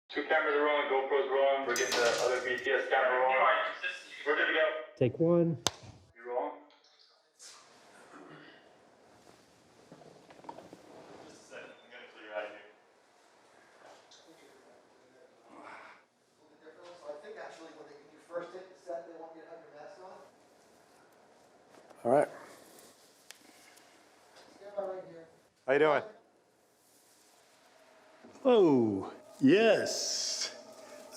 Two cameras are rolling, GoPro's rolling. We're getting the other BTS camera rolling. We're good to go. Take one. You rolling? Just a second. I'm gonna clear out of here. I think actually when you first hit the set, they want you to have your mask on. All right. Stand by right here. How you doing? Oh, yes.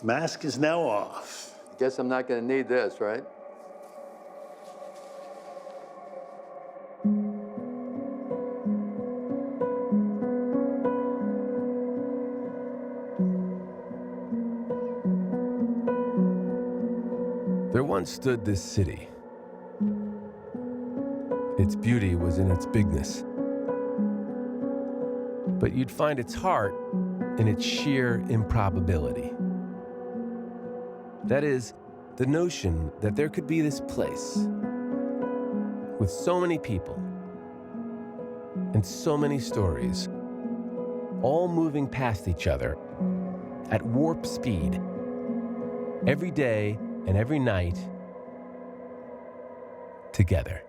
The mask is now off. Guess I'm not going to need this, right? There once stood this city. Its beauty was in its bigness. But you'd find its heart in its sheer improbability. That is, the notion that there could be this place with so many people and so many stories, all moving past each other at warp speed, every day and every night, together.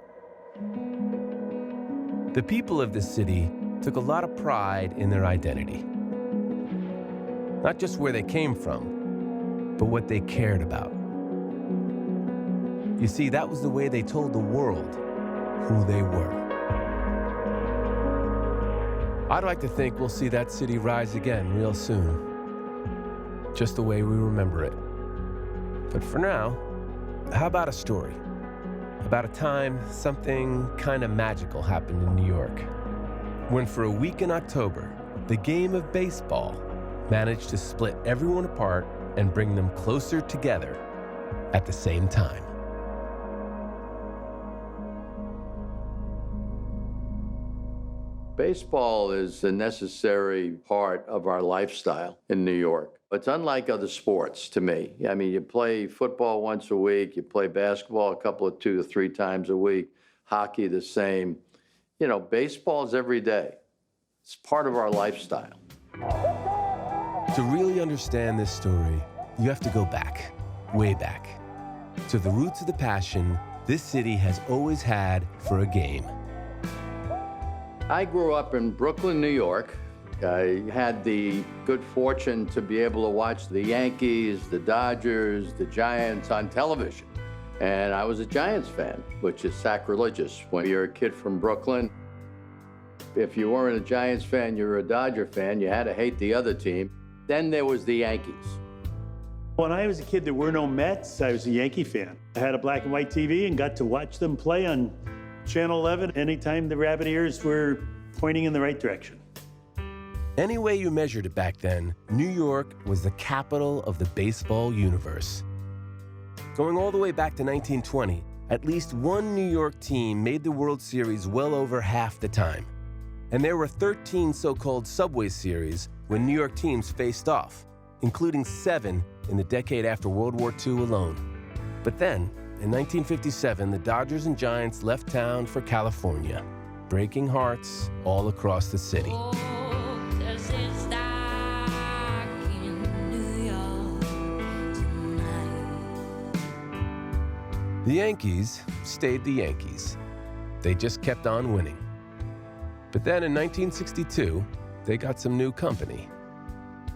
The people of this city took a lot of pride in their identity. Not just where they came from, but what they cared about. You see, that was the way they told the world who they were. I'd like to think we'll see that city rise again real soon, just the way we remember it. But for now, how about a story? About a time something kind of magical happened in New York, when for a week in October, the game of baseball managed to split everyone apart and bring them closer together at the same time. Baseball is a necessary part of our lifestyle in New York. It's unlike other sports to me. I mean, you play football once a week, you play basketball a couple of 2 to 3 times a week, hockey the same. You know, baseball is every day. It's part of our lifestyle. To really understand this story, you have to go back, way back, to the roots of the passion this city has always had for a game. I grew up in Brooklyn, New York. I had the good fortune to be able to watch the Yankees, the Dodgers, the Giants on television. And I was a Giants fan, which is sacrilegious when you're a kid from Brooklyn. If you weren't a Giants fan, you were a Dodger fan. You had to hate the other team. Then there was the Yankees. When I was a kid, there were no Mets. I was a Yankee fan. I had a black and white TV and got to watch them play on Channel 11 anytime the rabbit ears were pointing in the right direction. Any way you measured it back then, New York was the capital of the baseball universe. Going all the way back to 1920, at least one New York team made the World Series well over half the time. And there were 13 so-called Subway Series when New York teams faced off, including 7 in the decade after World War II alone. But then, in 1957, the Dodgers and Giants left town for California, breaking hearts all across the city. The Yankees stayed the Yankees. They just kept on winning. But then in 1962, they got some new company.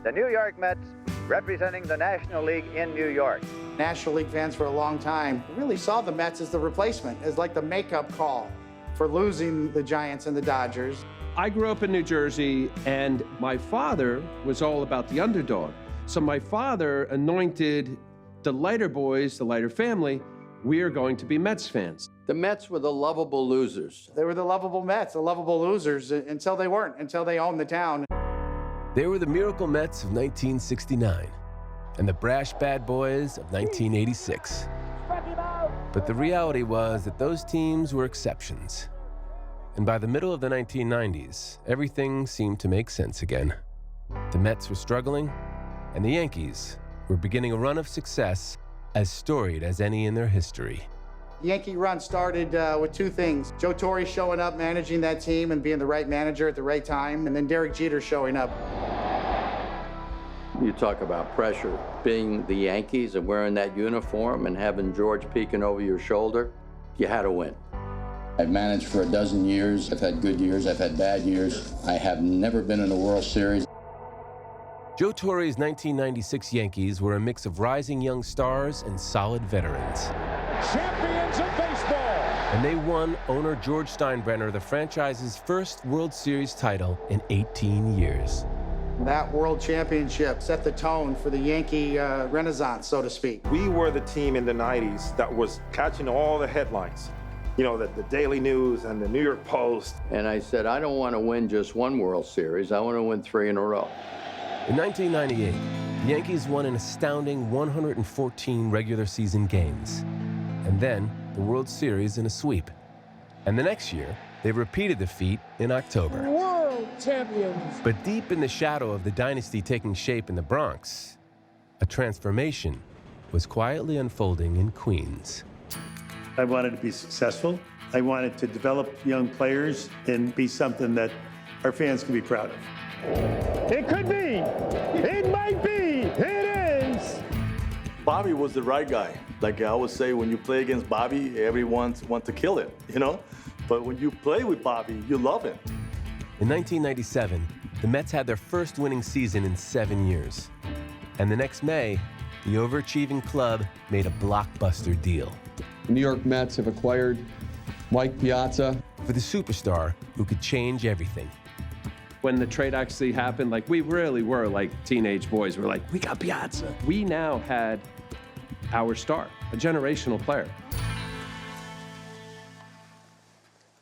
The New York Mets, representing the National League in New York. National League fans for a long time really saw the Mets as the replacement, as like the makeup call for losing the Giants and the Dodgers. I grew up in New Jersey, and my father was all about the underdog. So my father anointed the Leiter boys, the Leiter family, we are going to be Mets fans. The Mets were the lovable losers. They were the lovable Mets, the lovable losers, until they weren't, until they owned the town. They were the Miracle Mets of 1969 and the Brash Bad Boys of 1986. But the reality was that those teams were exceptions. And by the middle of the 1990s, everything seemed to make sense again. The Mets were struggling, and the Yankees were beginning a run of success as storied as any in their history. The Yankee run started with 2 things. Joe Torre showing up, managing that team and being the right manager at the right time, and then Derek Jeter showing up. You talk about pressure. Being the Yankees and wearing that uniform and having George peeking over your shoulder, you had to win. I've managed for a dozen years. I've had good years, I've had bad years. I have never been in a World Series. Joe Torre's 1996 Yankees were a mix of rising young stars and solid veterans. Champions of baseball! And they won owner George Steinbrenner the franchise's first World Series title in 18 years. That World Championship set the tone for the Yankee renaissance, so to speak. We were the team in the 90s that was catching all the headlines. You know, the Daily News and the New York Post. And I said, I don't want to win just one World Series. I want to win 3 in a row. In 1998, the Yankees won an astounding 114 regular season games, and then the World Series in a sweep. And the next year, they repeated the feat in October. World champions! But deep in the shadow of the dynasty taking shape in the Bronx, a transformation was quietly unfolding in Queens. I wanted to be successful. I wanted to develop young players and be something that our fans can be proud of. It could be. It might be. It is. Bobby was the right guy. Like I always say, when you play against Bobby, everyone wants to kill him, you know? But when you play with Bobby, you love him. In 1997, the Mets had their first winning season in 7 years. And the next May, the overachieving club made a blockbuster deal. The New York Mets have acquired Mike Piazza. For the superstar who could change everything. When the trade actually happened, like, we really were like teenage boys. We're like, we got Piazza. We now had our star, a generational player.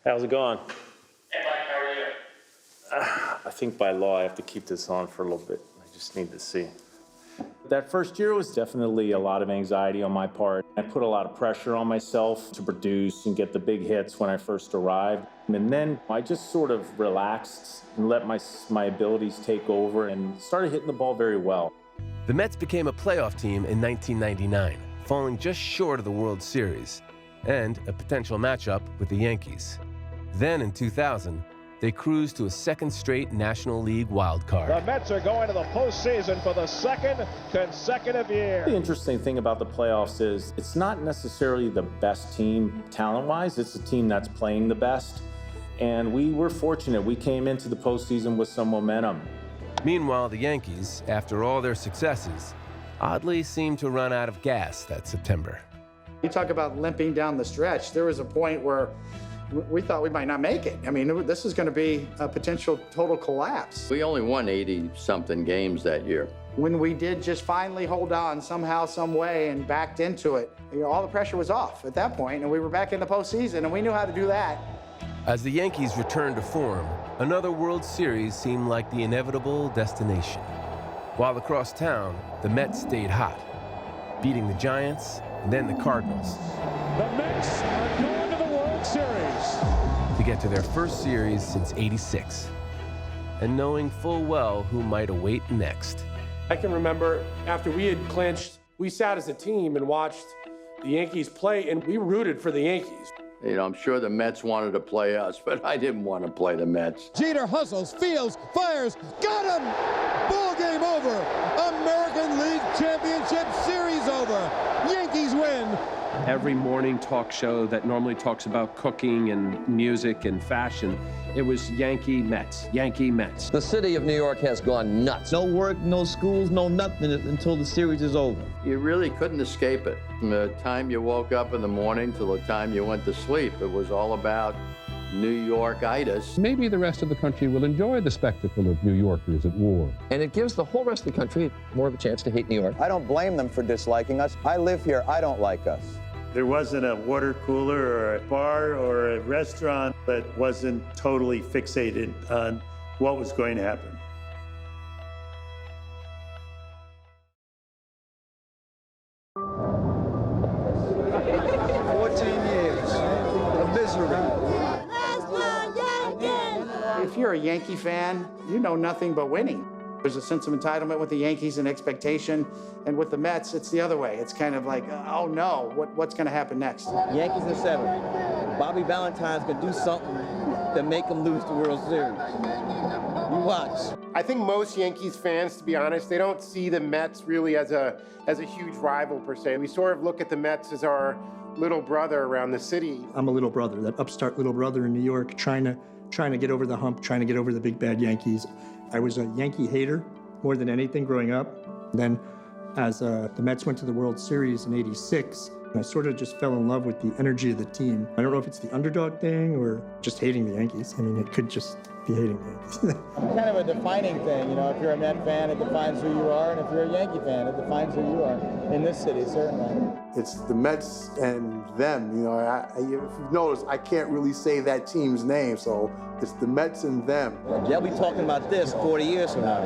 How's it going? Hey, Mike, how are you? I think by law I have to keep this on for a little bit. I just need to see. That first year was definitely a lot of anxiety on my part. I put a lot of pressure on myself to produce and get the big hits when I first arrived. And then I just sort of relaxed and let my abilities take over and started hitting the ball very well. The Mets became a playoff team in 1999, falling just short of the World Series and a potential matchup with the Yankees. Then in 2000, they cruised to a second straight National League wild card. The Mets are going to the postseason for the second consecutive year. The interesting thing about the playoffs is it's not necessarily the best team talent-wise, it's a team that's playing the best. And we were fortunate. We came into the postseason with some momentum. Meanwhile, the Yankees, after all their successes, oddly seemed to run out of gas that September. You talk about limping down the stretch. There was a point where we thought we might not make it. I mean, this is going to be a potential total collapse. We only won 80-something games that year. When we did just finally hold on somehow, some way, and backed into it, you know, all the pressure was off at that point, and we were back in the postseason, and we knew how to do that. As the Yankees returned to form, another World Series seemed like the inevitable destination. While across town, the Mets stayed hot, beating the Giants and then the Cardinals. The Mets are going to the World Series to get to their first series since '86, and knowing full well who might await next. I can remember after we had clinched, we sat as a team and watched the Yankees play, and we rooted for the Yankees. You know, I'm sure the Mets wanted to play us, but I didn't want to play the Mets. Jeter hustles, fields, fires, got him! Ball game over. American League Championship Series over. Yankees win. Every morning talk show that normally talks about cooking and music and fashion, it was Yankee Mets, Yankee Mets. The city of New York has gone nuts. No work, no schools, no nothing until the series is over. You really couldn't escape it. From the time you woke up in the morning till the time you went to sleep, it was all about New York-itis. Maybe the rest of the country will enjoy the spectacle of New Yorkers at war. And it gives the whole rest of the country more of a chance to hate New York. I don't blame them for disliking us. I live here. I don't like us. There wasn't a water cooler or a bar or a restaurant that wasn't totally fixated on what was going to happen. If you're a Yankee fan, you know nothing but winning. There's a sense of entitlement with the Yankees and expectation, and with the Mets, it's the other way. It's kind of like, oh no, what's going to happen next? Yankees in 7. Bobby Valentine's going to do something to make them lose the World Series. You watch. I think most Yankees fans, to be honest, they don't see the Mets really as a huge rival per se. We sort of look at the Mets as our little brother around the city. I'm a little brother, that upstart little brother in New York, trying to get over the hump, trying to get over the big bad Yankees. I was a Yankee hater more than anything growing up. Then as the Mets went to the World Series in '86, I sort of just fell in love with the energy of the team. I don't know if it's the underdog thing or just hating the Yankees. I mean, it could just be hating the Yankees. Kind of a defining thing, you know, if you're a Met fan, it defines who you are, and if you're a Yankee fan, it defines who you are, in this city, certainly. It's the Mets and them, you know. If you've noticed, I can't really say that team's name, so it's the Mets and them. They'll be talking about this 40 years from now,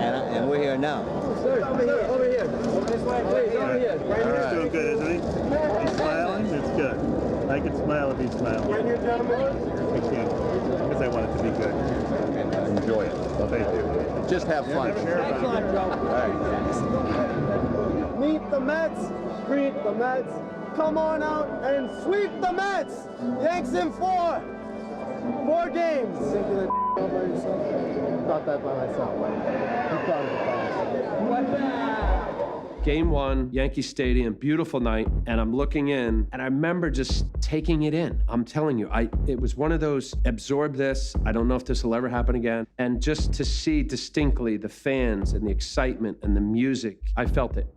and we're here now. Sir, over here. This way, please, over here. He's doing good, isn't he? He's smiling? It's good. I can smile if he's smiling. Can you, gentlemen? I can't, because I want it to be good. Enjoy it. Thank you. Just have fun. Thanks a lot, Joe. Meet the Mets, greet the Mets. Come on out and sweep the Mets. Yanks in 4. 4 games. Think of the all by yourself? Thought that by myself. You thought of it by yourself. Game 1, Yankee Stadium, beautiful night, and I'm looking in, and I remember just taking it in. I'm telling you, it was one of those, absorb this, I don't know if this will ever happen again, and just to see distinctly the fans and the excitement and the music, I felt it.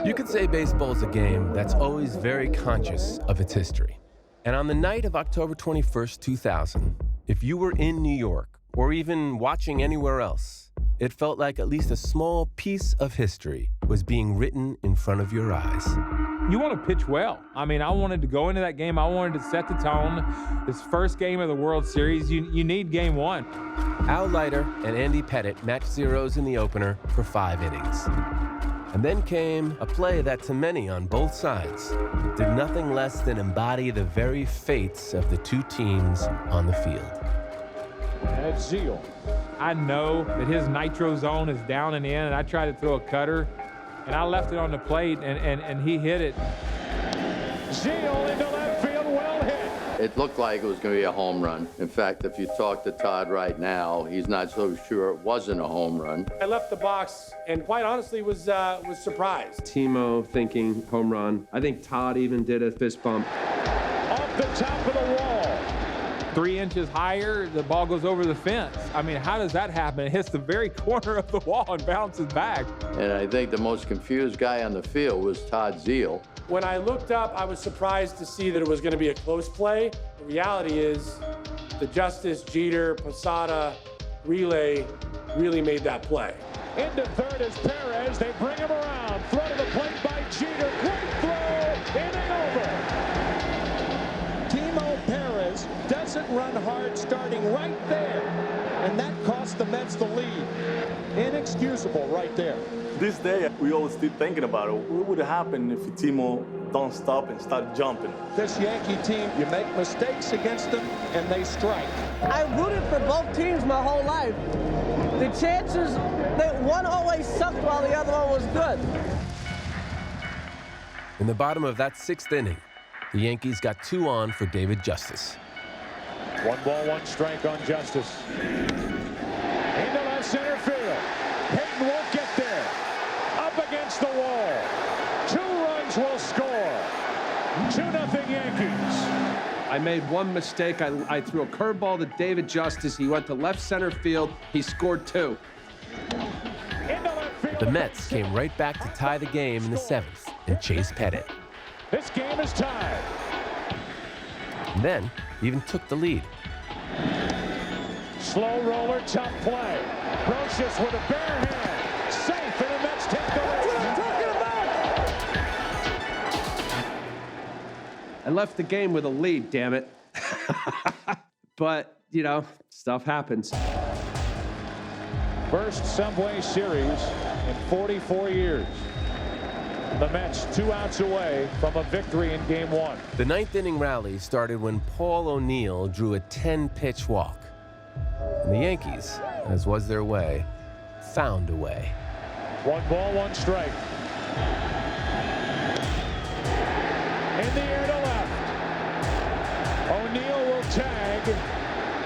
You could say baseball's a game that's always very conscious of its history. And on the night of October 21st, 2000, if you were in New York or even watching anywhere else, it felt like at least a small piece of history was being written in front of your eyes. You want to pitch well. I mean, I wanted to go into that game. I wanted to set the tone. This first game of the World Series, you need game 1. Al Leiter and Andy Pettitte matched zeros in the opener for 5 innings. And then came a play that to many on both sides did nothing less than embody the very fates of the two teams on the field. And it's Zeal. I know that his nitro zone is down and in, and I tried to throw a cutter, and I left it on the plate, and he hit it. Zeal into left field, well hit. It looked like it was going to be a home run. In fact, if you talk to Todd right now, he's not so sure it wasn't a home run. I left the box and quite honestly was surprised. Timo thinking home run. I think Todd even did a fist bump. Off the top of the wall. 3 inches higher, the ball goes over the fence. I mean, how does that happen? It hits the very corner of the wall and bounces back. And I think the most confused guy on the field was Todd Zeal. When I looked up, I was surprised to see that it was going to be a close play. The reality is the Justice, Jeter, Posada relay really made that play. Into third is Perez. They bring him around. Throw to the plate by Jeter. Great throw. Inning over. Timo Perez doesn't run hard starting right there. And that cost the Mets the lead. Inexcusable right there. This day, we always keep thinking about it. What would happen if Timo don't stop and start jumping? This Yankee team, you make mistakes against them, and they strike. I rooted for both teams my whole life. The chances that one always sucked while the other one was good. In the bottom of that 6th inning, the Yankees got 2 on for David Justice. 1 ball, 1 strike on Justice. Into left center field. Payton won't get there. Up against the wall. 2 runs will score. 2-0 Yankees. I made one mistake. I threw a curveball to David Justice. He went to left center field. He scored 2. But the Mets came right back to tie the game in the 7th and Chase Pettitte. This game is tied. And then even took the lead. Slow roller, tough play. Brocious with a bare hand. Safe, and the Mets take the lead. That's what I'm talking about. I left the game with a lead, damn it. But, you know, stuff happens. First Subway Series in 44 years. The Mets 2 outs away from a victory in Game 1. The 9th inning rally started when Paul O'Neill drew a 10-pitch walk. And the Yankees, as was their way, found a way. 1 ball, 1 strike. In the air to left. O'Neill will tag.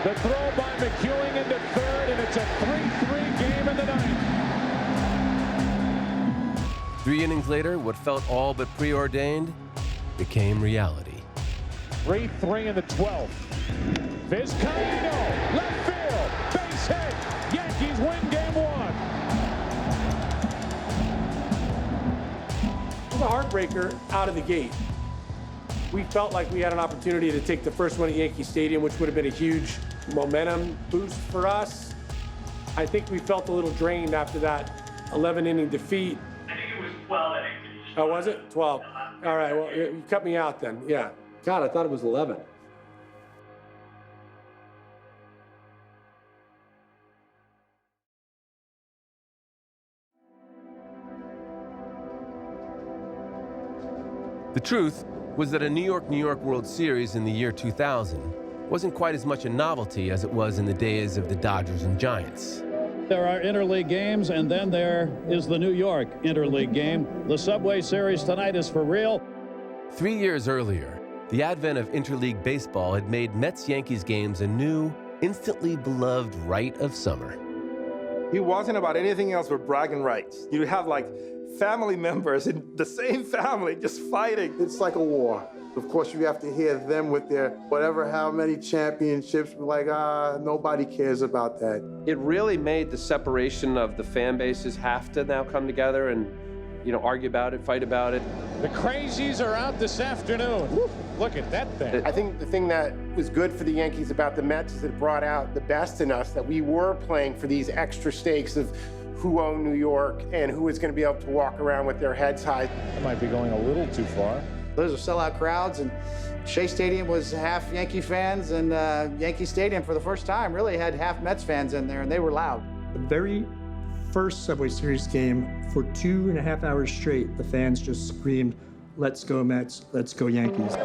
The throw by McEwing into third, and it's a 3-3 game in the ninth. 3 innings later, what felt all but preordained became reality. 3-3 in the 12th. Vizcaíno, left field, base hit. Yankees win game 1. It was a heartbreaker out of the gate. We felt like we had an opportunity to take the first one at Yankee Stadium, which would have been a huge momentum boost for us. I think we felt a little drained after that 11-inning defeat. I think it was 12 innings. Oh, was it? 12. All right, well, you cut me out then, yeah. God, I thought it was 11. The truth was that a New York World Series in the year 2000 wasn't quite as much a novelty as it was in the days of the Dodgers and Giants. There are interleague games, and then there is the New York interleague game. The Subway Series tonight is for real. 3 years earlier, the advent of interleague baseball had made Mets-Yankees games a new, instantly beloved rite of summer. It wasn't about anything else but bragging rights. You have like family members in the same family just fighting. It's like a war. Of course, you have to hear them with their whatever, how many championships. We're like, nobody cares about that. It really made the separation of the fan bases have to now come together and, argue about it, fight about it. The crazies are out this afternoon. Woo, look at that thing. I think the thing that was good for the Yankees about the Mets is it brought out the best in us, that we were playing for these extra stakes of who owned New York and who was going to be able to walk around with their heads high. That might be going a little too far. Those are sellout crowds, and Shea Stadium was half Yankee fans, and Yankee Stadium for the first time really had half Mets fans in there, and they were loud. The very first Subway Series game, for 2.5 hours straight, the fans just screamed, "Let's go Mets, let's go Yankees."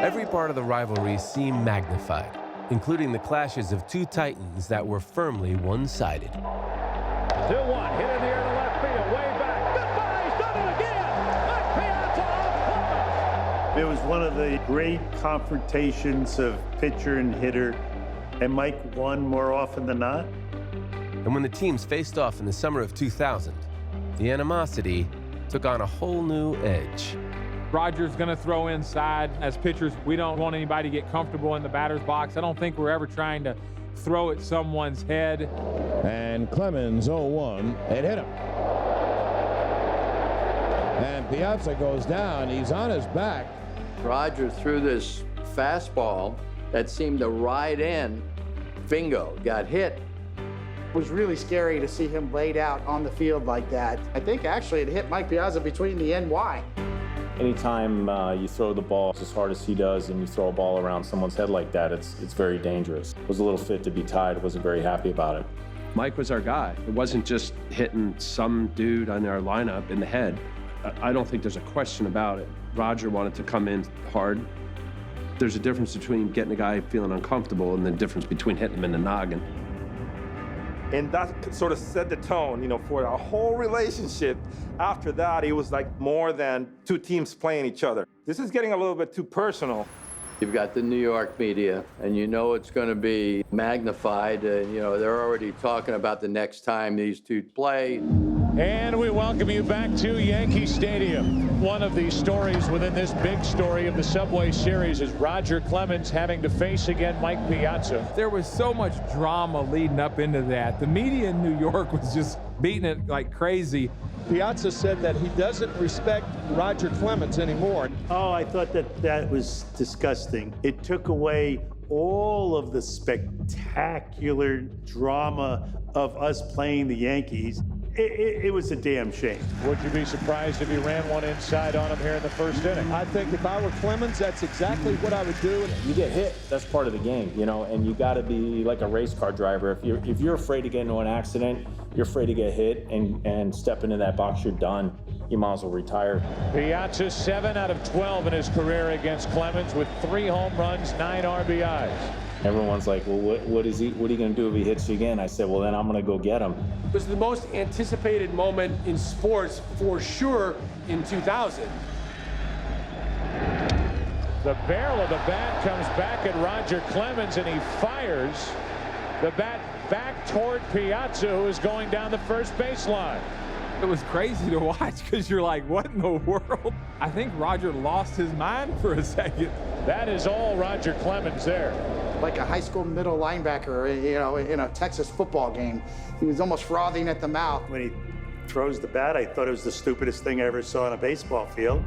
Every part of the rivalry seemed magnified, including the clashes of two titans that were firmly one-sided. 2-1, hit in the air to left field, way back. Goodbye, he's done it again. Mike Piazza off Clemens. It was one of the great confrontations of pitcher and hitter, and Mike won more often than not. And when the teams faced off in the summer of 2000, the animosity took on a whole new edge. Roger's going to throw inside. As pitchers, we don't want anybody to get comfortable in the batter's box. I don't think we're ever trying to throw at someone's head. And Clemens 0-1, it hit him. And Piazza goes down, he's on his back. Roger threw this fastball that seemed to ride in. Bingo, got hit. It was really scary to see him laid out on the field like that. I think actually it hit Mike Piazza between the NY. Anytime you throw the ball as hard as he does and you throw a ball around someone's head like that, it's very dangerous. It was a little fit to be tied. Wasn't very happy about it. Mike was our guy. It wasn't just hitting some dude on our lineup in the head. I don't think there's a question about it. Roger wanted to come in hard. There's a difference between getting a guy feeling uncomfortable and the difference between hitting him in the noggin. And that sort of set the tone, for our whole relationship. After that, it was like more than two teams playing each other. This is getting a little bit too personal. You've got the New York media, and it's going to be magnified. They're already talking about the next time these two play. And we welcome you back to Yankee Stadium. One of the stories within this big story of the Subway Series is Roger Clemens having to face again Mike Piazza. There was so much drama leading up into that. The media in New York was just beating it like crazy. Piazza said that he doesn't respect Roger Clemens anymore. Oh, I thought that was disgusting. It took away all of the spectacular drama of us playing the Yankees. It was a damn shame. Would you be surprised if he ran one inside on him here in the first inning? I think if I were Clemens, that's exactly what I would do. You get hit, that's part of the game, and you got to be like a race car driver. If you're afraid to get into an accident, you're afraid to get hit and step into that box, you're done. You might as well retire. Piazza 7 out of 12 in his career against Clemens with 3 home runs, 9 RBIs. Everyone's like, well, what are you going to do if he hits you again? I said, well, then I'm going to go get him. It was the most anticipated moment in sports for sure in 2000. The barrel of the bat comes back at Roger Clemens, and he fires the bat back toward Piazza, who is going down the first baseline. It was crazy to watch because you're like, what in the world? I think Roger lost his mind for a second. That is all Roger Clemens there. Like a high school middle linebacker, you know, in a Texas football game. He was almost frothing at the mouth. When he throws the bat, I thought it was the stupidest thing I ever saw on a baseball field.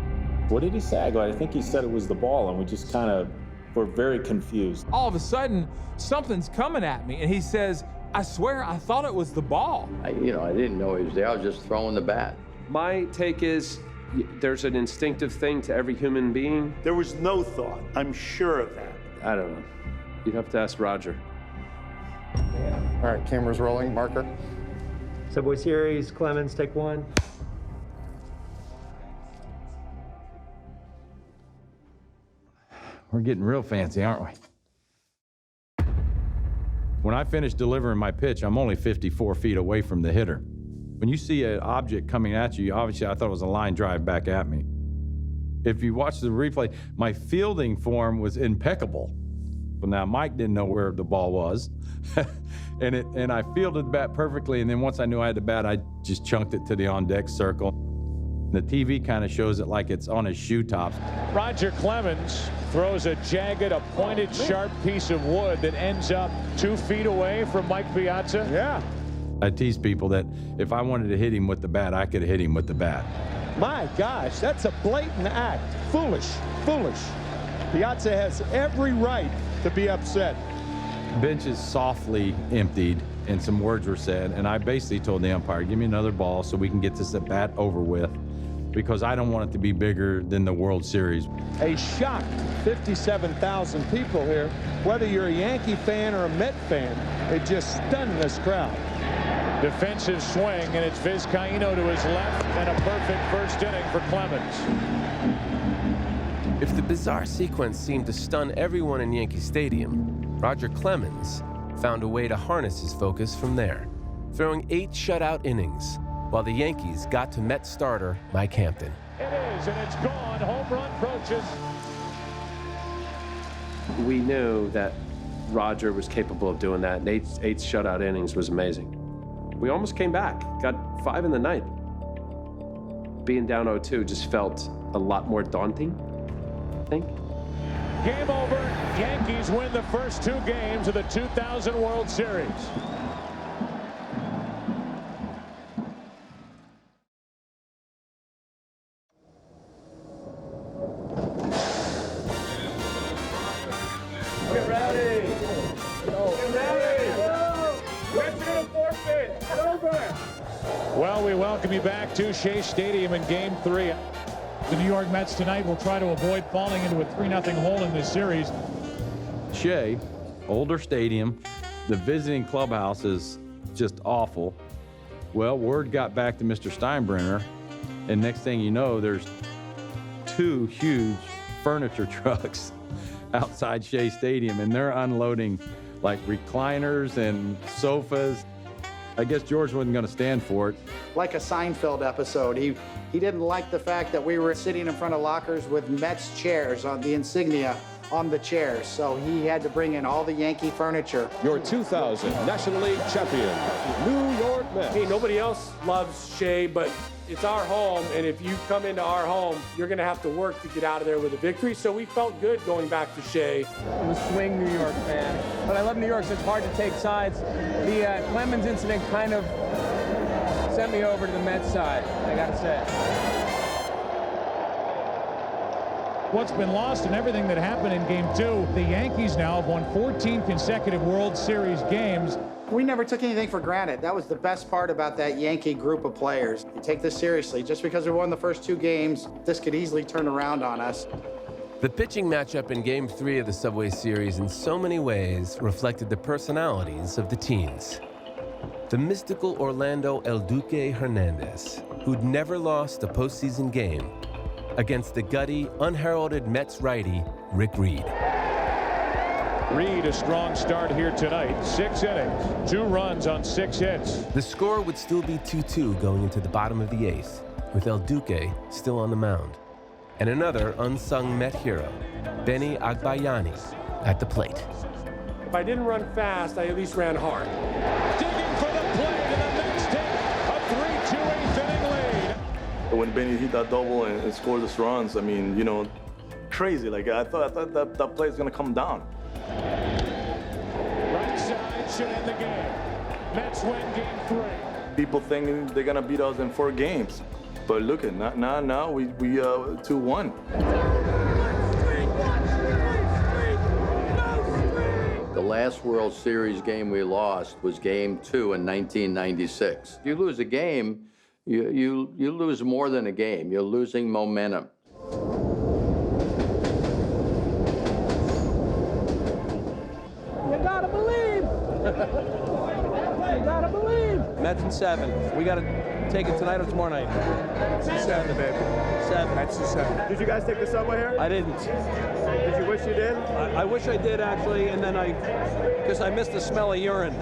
What did he say? I think he said it was the ball, and we just kind of were very confused. All of a sudden, something's coming at me, and he says, I swear I thought it was the ball. I didn't know he was there. I was just throwing the bat. My take is there's an instinctive thing to every human being. There was no thought. I'm sure of that. I don't know. You'd have to ask Roger. All right, camera's rolling. Marker. Subway Series, Clemens, take one. We're getting real fancy, aren't we? When I finish delivering my pitch, I'm only 54 feet away from the hitter. When you see an object coming at you, obviously I thought it was a line drive back at me. If you watch the replay, my fielding form was impeccable. But now Mike didn't know where the ball was. and I fielded the bat perfectly, and then once I knew I had the bat, I just chunked it to the on-deck circle. The TV kind of shows it like it's on his shoe tops. Roger Clemens throws a jagged, a pointed, sharp piece of wood that ends up 2 feet away from Mike Piazza. Yeah. I tease people that if I wanted to hit him with the bat, I could hit him with the bat. My gosh, that's a blatant act. Foolish, foolish. Piazza has every right to be upset. Bench is softly emptied, and some words were said, and I basically told the umpire, give me another ball so we can get this at bat over with, because I don't want it to be bigger than the World Series. A shocked 57,000 people here. Whether you're a Yankee fan or a Met fan, it just stunned this crowd. Defensive swing, and it's Vizcaíno to his left, and a perfect first inning for Clemens. If the bizarre sequence seemed to stun everyone in Yankee Stadium, Roger Clemens found a way to harness his focus from there, throwing 8 shutout innings, while the Yankees got to Met starter Mike Hampton. It is, and it's gone. Home run approaches. We knew that Roger was capable of doing that, and 8 shutout innings was amazing. We almost came back, got 5 in the ninth. Being down 0-2 just felt a lot more daunting, I think. Game over. Yankees win the first 2 games of the 2000 World Series. Get ready. Get ready. Let's get a forfeit. Over. Well, we welcome you back to Shea Stadium in Game 3. The New York Mets tonight will try to avoid falling into a 3-0 hole in this series. Shea, older stadium, the visiting clubhouse is just awful. Well, word got back to Mr. Steinbrenner, and next thing you know, there's 2 huge furniture trucks outside Shea Stadium, and they're unloading like recliners and sofas. I guess George wasn't going to stand for it. Like a Seinfeld episode, he didn't like the fact that we were sitting in front of lockers with Mets chairs on the insignia on the chairs, so he had to bring in all the Yankee furniture. Your 2000 National League champion, New York Mets. Hey, nobody else loves Shea, but it's our home, and if you come into our home, you're going to have to work to get out of there with a victory, so we felt good going back to Shea. I'm a swing New York fan, but I love New York, so it's hard to take sides. The Clemens incident kind of sent me over to the Mets side, I gotta say. What's been lost in everything that happened in Game 2, the Yankees now have won 14 consecutive World Series games. We never took anything for granted. That was the best part about that Yankee group of players. You take this seriously. Just because we won the first 2 games, this could easily turn around on us. The pitching matchup in Game 3 of the Subway Series in so many ways reflected the personalities of the teams. The mystical Orlando El Duque Hernandez, who'd never lost a postseason game, against the gutty, unheralded Mets righty, Rick Reed. Reed, a strong start here tonight. 6 innings, 2 runs on 6 hits. The score would still be 2-2 going into the bottom of the 8th, with El Duque still on the mound. and another unsung Met hero, Benny Agbayani, at the plate. If I didn't run fast, I at least ran hard. Digging for the play to the next hit. A 3-2 eighth-inning lead. When Benny hit that double and scored those runs, I mean, you know, crazy. Like, I thought that play was going to come down. Right side should end the game. Mets win game 3. People thinking they're going to beat us in 4 games. But look at now we 2-1. The last World Series game we lost was Game 2 in 1996. You lose a game, you lose more than a game. You're losing momentum. You gotta believe. You gotta believe. Mets in 7. We gotta take it tonight or tomorrow night. Mets in 7, baby. 7. Mets in 7. Did you guys take the subway here? I didn't. Did you wish you did? I wish I did, actually, and then because I missed the smell of urine.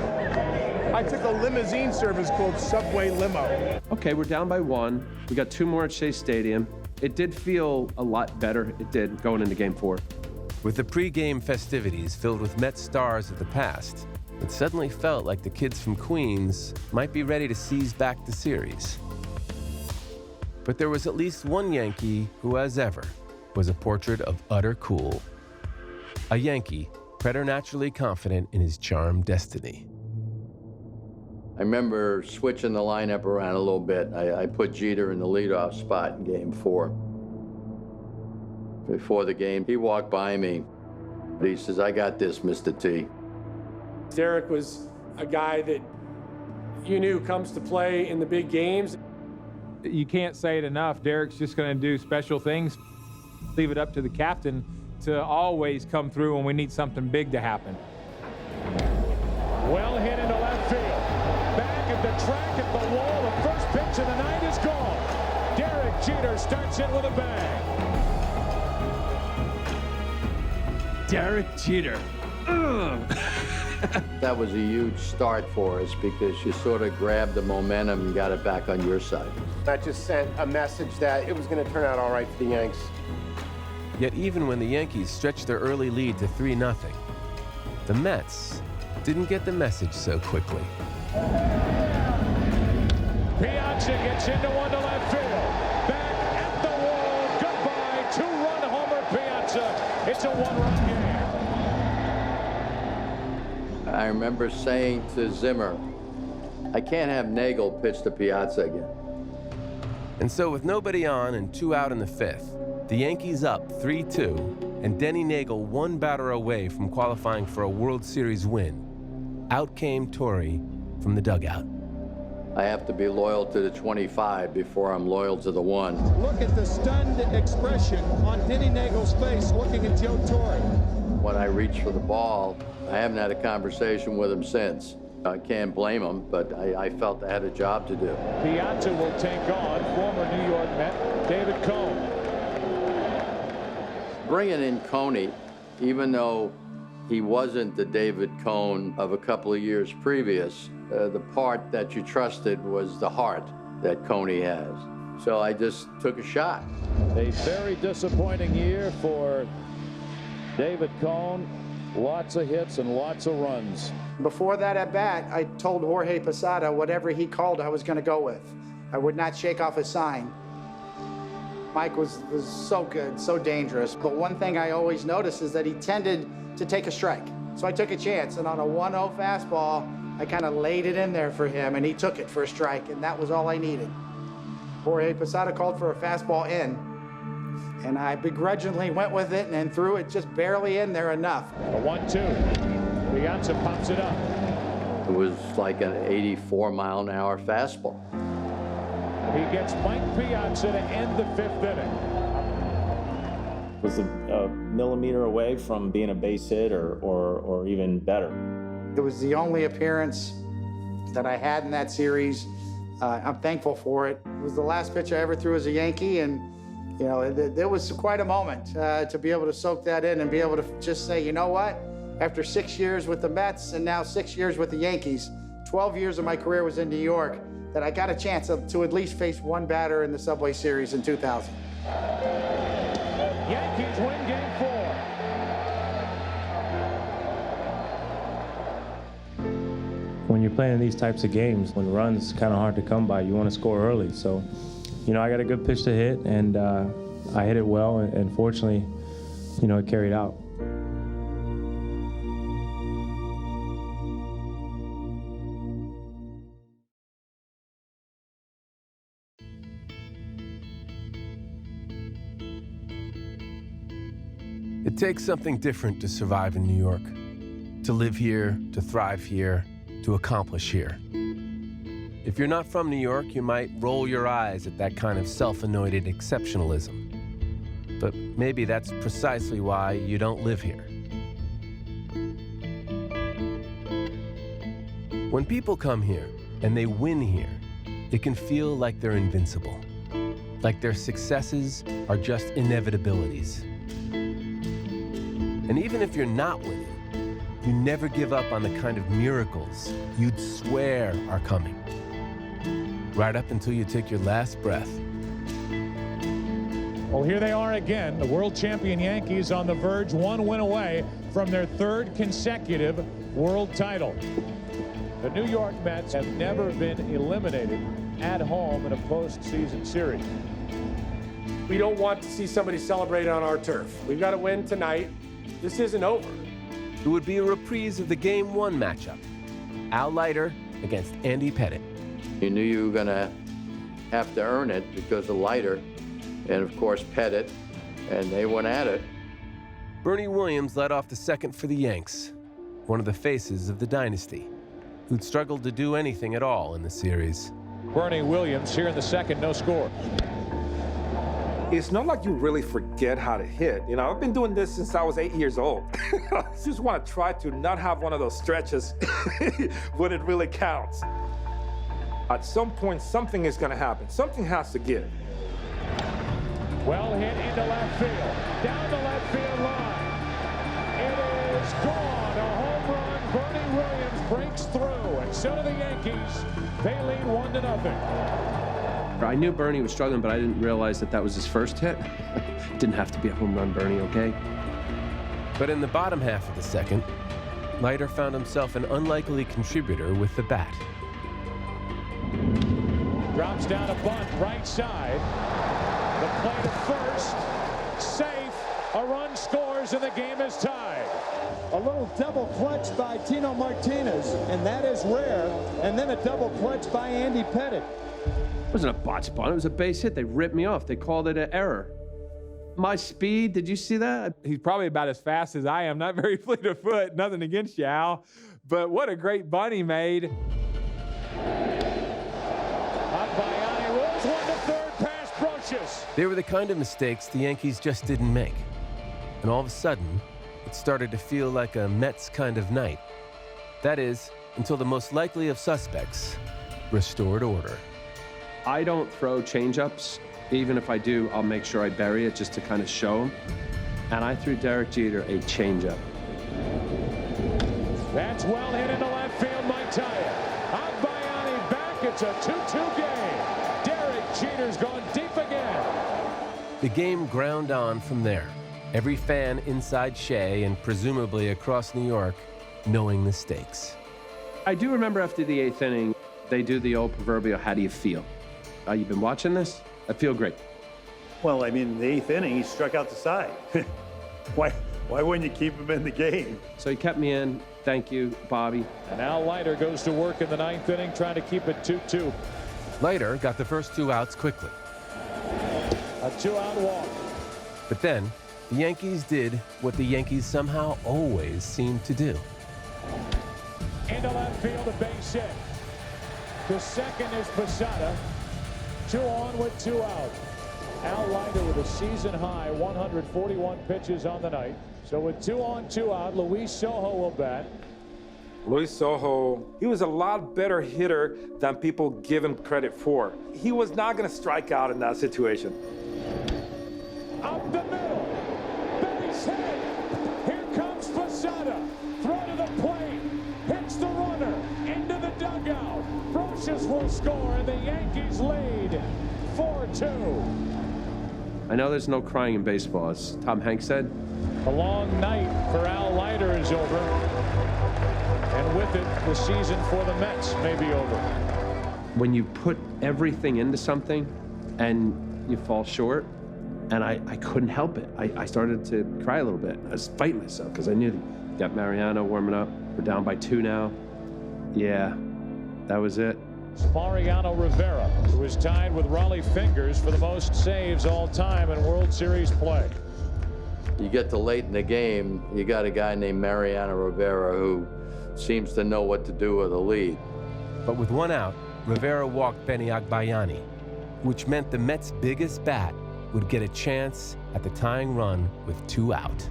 I took a limousine service called Subway Limo. Okay, we're down by 1. We got 2 more at Shea Stadium. It did feel a lot better. It did, going into Game 4. With the pre-game festivities filled with Met stars of the past, it suddenly felt like the kids from Queens might be ready to seize back the series. But there was at least one Yankee who, as ever, was a portrait of utter cool. A Yankee, preternaturally confident in his charmed destiny. I remember switching the lineup around a little bit. I put Jeter in the leadoff spot in Game 4. Before the game, he walked by me. He says, "I got this, Mr. T." Derek was a guy that you knew comes to play in the big games. You can't say it enough. Derek's just going to do special things. Leave it up to the captain to always come through when we need something big to happen. Well hit into left field. Back at the track at the wall. The first pitch of the night is gone. Derek Jeter starts it with a bang. Derek Jeter. That was a huge start for us because you sort of grabbed the momentum and got it back on your side. That just sent a message that it was going to turn out all right for the Yanks. Yet even when the Yankees stretched their early lead to 3-0, the Mets didn't get the message so quickly. Piazza gets into one to left field. Back at the wall. Goodbye. 2-run homer Piazza. It's a 1-run game. I remember saying to Zimmer, I can't have Nagel pitch to Piazza again. And so with nobody on and 2 out in the 5th, the Yankees up 3-2, and Denny Nagel 1 batter away from qualifying for a World Series win, out came Torre from the dugout. I have to be loyal to the 25 before I'm loyal to the 1. Look at the stunned expression on Denny Nagel's face looking at Joe Torre. When I reached for the ball, I haven't had a conversation with him since. I can't blame him, but I felt I had a job to do. Piazza will take on former New York Met David Cone. Bringing in Coney, even though he wasn't the David Cone of a couple of years previous, the part that you trusted was the heart that Coney has. So I just took a shot. A very disappointing year for David Cone. Lots of hits and lots of runs. Before that at bat, I told Jorge Posada whatever he called, I was going to go with. I would not shake off his sign. Mike was so good, so dangerous. But one thing I always noticed is that he tended to take a strike. So I took a chance, and on a 1-0 fastball, I kind of laid it in there for him, and he took it for a strike, and that was all I needed. Jorge Posada called for a fastball in, and I begrudgingly went with it and threw it just barely in there enough. A 1-2. Piazza pops it up. It was like an 84-mile-an-hour fastball. He gets Mike Piazza to end the 5th inning. It was a millimeter away from being a base hit or even better. It was the only appearance that I had in that series. I'm thankful for it. It was the last pitch I ever threw as a Yankee, and you know, it was quite a moment to be able to soak that in and be able to just say, you know what? After 6 years with the Mets and now 6 years with the Yankees, 12 years of my career was in New York, that I got a chance to at least face one batter in the Subway Series in 2000. Yankees win Game 4. When you're playing these types of games, when runs kind of hard to come by, you want to score early. So, I got a good pitch to hit, and I hit it well, and fortunately, it carried out. It takes something different to survive in New York, to live here, to thrive here, to accomplish here. If you're not from New York, you might roll your eyes at that kind of self-anointed exceptionalism. But maybe that's precisely why you don't live here. When people come here and they win here, it can feel like they're invincible, like their successes are just inevitabilities. And even if you're not winning, you never give up on the kind of miracles you'd swear are coming. Right up until you take your last breath. Well, here they are again, the world champion Yankees on the verge, one win away from their third consecutive world title. The New York Mets have never been eliminated at home in a postseason series. We don't want to see somebody celebrate on our turf. We've got to win tonight. This isn't over. It would be a reprise of the Game 1 matchup. Al Leiter against Andy Pettitte. You knew you were going to have to earn it because of Leiter and, of course, Pettitte, and they went at it. Bernie Williams led off the second for the Yanks, one of the faces of the dynasty, who'd struggled to do anything at all in the series. Bernie Williams here in the second, no score. It's not like you really forget how to hit. I've been doing this since I was 8 years old. I just want to try to not have one of those stretches when it really counts. At some point, something is going to happen. Something has to give. Well hit into left field, down the left field line. It is gone, a home run. Bernie Williams breaks through, and so do the Yankees. They lead 1-0. I knew Bernie was struggling, but I didn't realize that was his first hit. Didn't have to be a home run, Bernie, okay? But in the bottom half of the second, Leiter found himself an unlikely contributor with the bat. Drops down a bunt, right side. The play to first, safe. A run scores, and the game is tied. A little double clutch by Tino Martinez, and that is rare. And then a double clutch by Andy Pettitte. It wasn't a botch bunt, it was a base hit. They ripped me off. They called it an error. My speed, did you see that? He's probably about as fast as I am. Not very fleet of foot, nothing against you, Al. But what a great bunt he made. Agbayani rolls one to third, past Brocious. They were the kind of mistakes the Yankees just didn't make. And all of a sudden, it started to feel like a Mets kind of night. That is, until the most likely of suspects restored order. I don't throw changeups. Even if I do, I'll make sure I bury it just to kind of show him. And I threw Derek Jeter a changeup. That's well hit into left field, Mike Tyler. Agbayani back, it's a 2-2 game. Derek Jeter's gone deep again. The game ground on from there. Every fan inside Shea and presumably across New York knowing the stakes. I do remember after the 8th inning, they do the old proverbial, how do you feel? You've been watching this? I feel great. Well, in the 8th inning, he struck out the side. Why wouldn't you keep him in the game? So he kept me in. Thank you, Bobby. And now Leiter goes to work in the 9th inning, trying to keep it 2-2. Leiter got the first 2 outs quickly. A 2-out walk. But then, the Yankees did what the Yankees somehow always seem to do. Into left field, a base hit. The second is Posada. 2 on with 2 out. Al Leiter with a season-high 141 pitches on the night. So with 2 on, 2 out, Luis Sojo will bat. Luis Sojo, he was a lot better hitter than people give him credit for. He was not going to strike out in that situation. Up the middle. Base hit. Here comes Posada. Throw to the plate. Hits the runner. Into the dugout. Brocious will score, and the Yankees lead 4-2. I know there's no crying in baseball, as Tom Hanks said. A long night for Al Leiter is over. And with it, the season for the Mets may be over. When you put everything into something and you fall short, and I couldn't help it. I started to cry a little bit. I was fighting myself because I knew got Mariano warming up. We're down by 2 now. Yeah, that was it. Mariano Rivera, who is tied with Raleigh Fingers for the most saves all time in World Series play. You get to late in the game, you got a guy named Mariano Rivera who seems to know what to do with a lead. But with 1 out, Rivera walked Benny Agbayani, which meant the Mets' biggest bat would get a chance at the tying run with 2 out.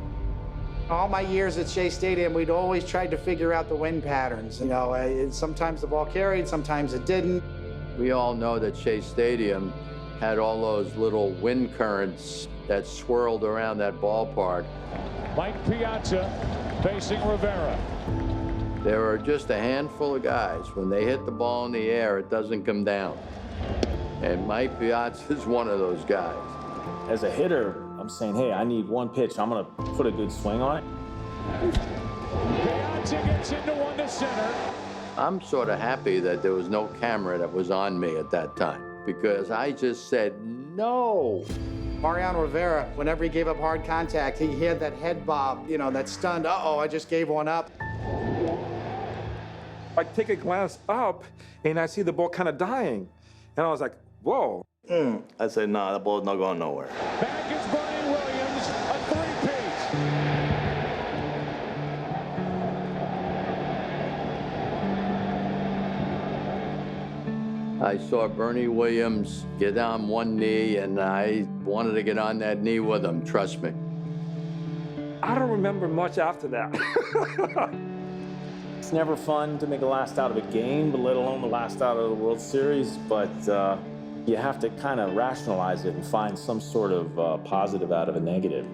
All my years at Shea Stadium, we'd always tried to figure out the wind patterns. You know, sometimes the ball carried, sometimes it didn't. We all know that Shea Stadium had all those little wind currents that swirled around that ballpark. Mike Piazza facing Rivera. There are just a handful of guys. When they hit the ball in the air, it doesn't come down. And Mike Piazza is one of those guys. As a hitter, I'm saying, hey, I need 1 pitch. I'm going to put a good swing on it. Piazza gets into 1 to center. I'm sort of happy that there was no camera that was on me at that time, because I just said no. Mariano Rivera, whenever he gave up hard contact, he had that head bob, you know, that stunned, uh-oh, I just gave 1 up. I take a glance up, and I see the ball kind of dying. And I was like, whoa. I said, nah, that ball's not going nowhere. Back is Bernie Williams, a 3-peat. I saw Bernie Williams get on 1 knee, and I wanted to get on that knee with him, trust me. I don't remember much after that. It's never fun to make a last out of a game, but let alone the last out of the World Series. But you have to kind of rationalize it and find some sort of positive out of a negative.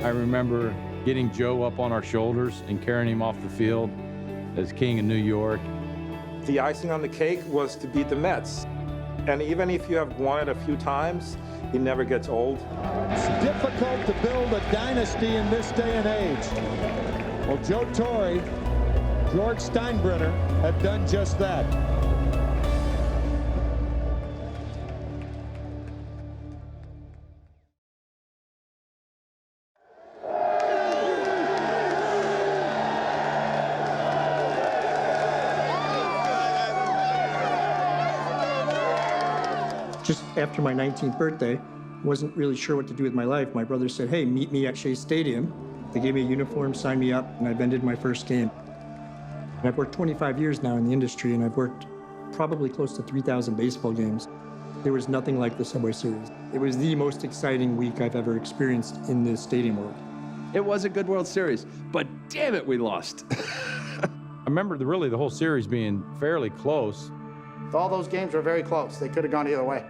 I remember getting Joe up on our shoulders and carrying him off the field as king of New York. The icing on the cake was to beat the Mets. And even if you have won it a few times, it never gets old. It's difficult to build a dynasty in this day and age. Well, Joe Torre, George Steinbrenner have done just that. Just after my 19th birthday, wasn't really sure what to do with my life. My brother said, hey, meet me at Shea Stadium. They gave me a uniform, signed me up, and I've ended my first game. I've worked 25 years now in the industry, and I've worked probably close to 3,000 baseball games. There was nothing like the Subway Series. It was the most exciting week I've ever experienced in the stadium world. It was a good World Series, but damn it, we lost. I remember really the whole series being fairly close. All those games were very close. They could have gone either way.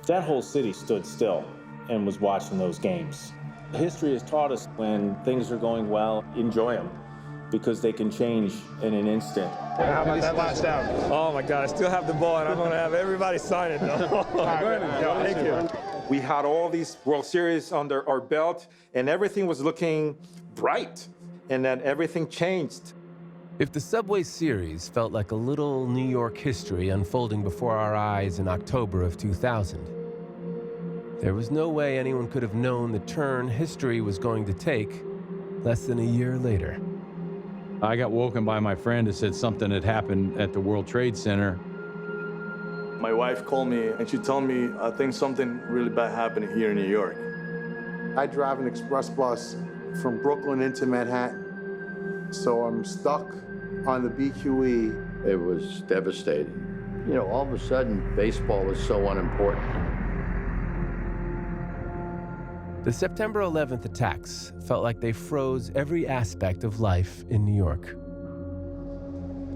That whole city stood still and was watching those games. History has taught us when things are going well, enjoy them, because they can change in an instant. How about that last out? Oh my God, I still have the ball, and I'm gonna have everybody sign it though. Thank you. We had all these World Series under our belt, and everything was looking bright, and then everything changed. If the Subway Series felt like a little New York history unfolding before our eyes in October of 2000, there was no way anyone could have known the turn history was going to take less than a year later. I got woken by my friend who said something had happened at the World Trade Center. My wife called me and she told me, I think something really bad happened here in New York. I drive an express bus from Brooklyn into Manhattan, so I'm stuck on the BQE. It was devastating. You know, all of a sudden, baseball was so unimportant. The September 11th attacks felt like they froze every aspect of life in New York.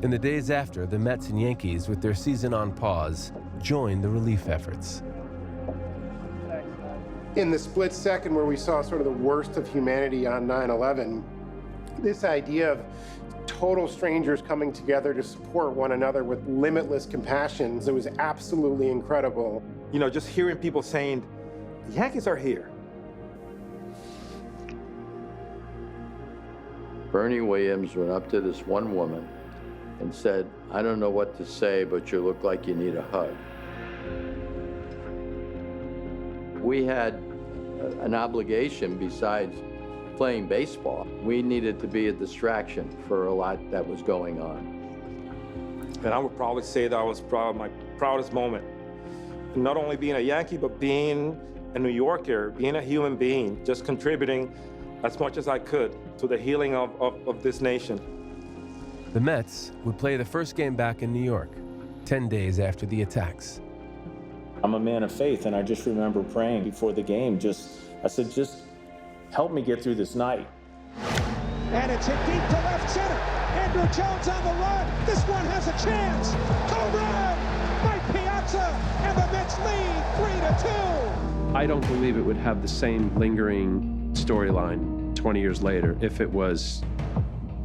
In the days after, the Mets and Yankees, with their season on pause, joined the relief efforts. In the split second where we saw sort of the worst of humanity on 9/11, this idea of total strangers coming together to support one another with limitless compassion. It was absolutely incredible. You know, just hearing people saying, the Yankees are here. Bernie Williams went up to this one woman and said, "I don't know what to say, but you look like you need a hug." We had an obligation besides playing baseball. We needed to be a distraction for a lot that was going on. And I would probably say that was probably my proudest moment. Not only being a Yankee, but being a New Yorker, being a human being, just contributing as much as I could to the healing of this nation. The Mets would play the first game back in New York, 10 days after the attacks. I'm a man of faith, and I just remember praying before the game. I said, just help me get through this night. And it's hit deep to left center. Andrew Jones on the run. This one has a chance. Home run! Mike Piazza, and the Mets lead 3-2. I don't believe it would have the same lingering storyline 20 years later if it was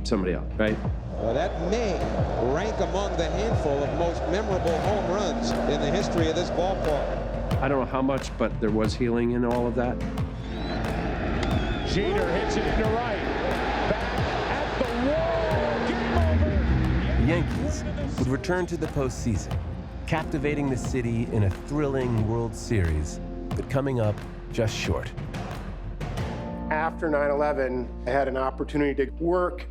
somebody else, right? Well, that may rank among the handful of most memorable home runs in the history of this ballpark. I don't know how much, but there was healing in all of that. Jeter hits it into right. Back at the wall. Game over. The Yankees would return to the postseason, captivating the city in a thrilling World Series, but coming up just short. After 9/11, I had an opportunity to work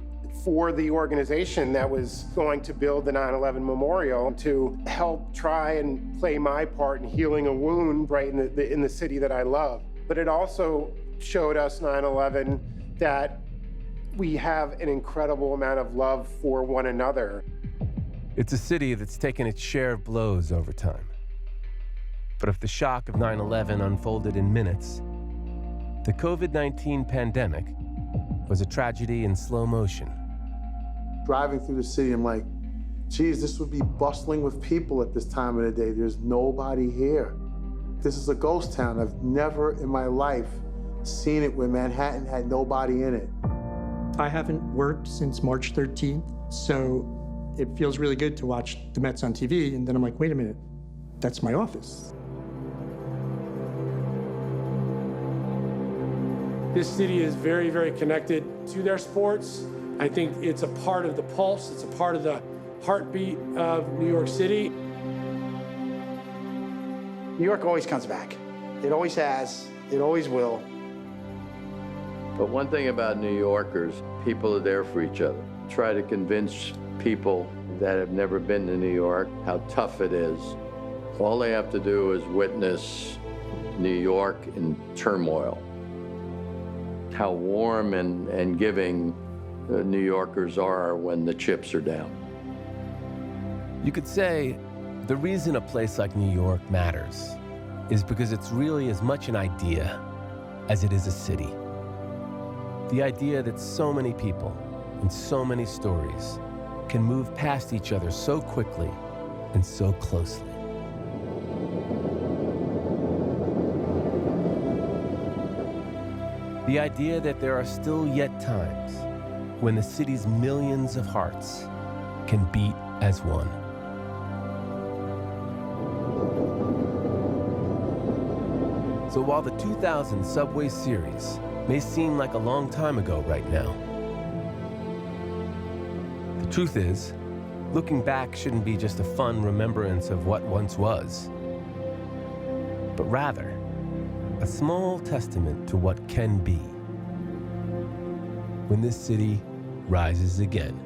for the organization that was going to build the 9/11 memorial to help try and play my part in healing a wound right in the city that I love. But it also showed us 9/11 that we have an incredible amount of love for one another. It's a city that's taken its share of blows over time. But if the shock of 9/11 unfolded in minutes, the COVID-19 pandemic was a tragedy in slow motion. Driving through the city, I'm like, geez, this would be bustling with people at this time of the day. There's nobody here. This is a ghost town. I've never in my life seen it where Manhattan had nobody in it. I haven't worked since March 13th, so it feels really good to watch the Mets on TV, and then I'm like, wait a minute, that's my office. This city is very, very connected to their sports. I think it's a part of the pulse. It's a part of the heartbeat of New York City. New York always comes back. It always has. It always will. But one thing about New Yorkers, people are there for each other. Try to convince people that have never been to New York how tough it is. All they have to do is witness New York in turmoil. How warm and giving New Yorkers are when the chips are down. You could say the reason a place like New York matters is because it's really as much an idea as it is a city. The idea that so many people and so many stories can move past each other so quickly and so closely. The idea that there are still yet times when the city's millions of hearts can beat as one. So while the 2000 Subway Series may seem like a long time ago right now, the truth is, looking back shouldn't be just a fun remembrance of what once was, but rather a small testament to what can be when this city rises again.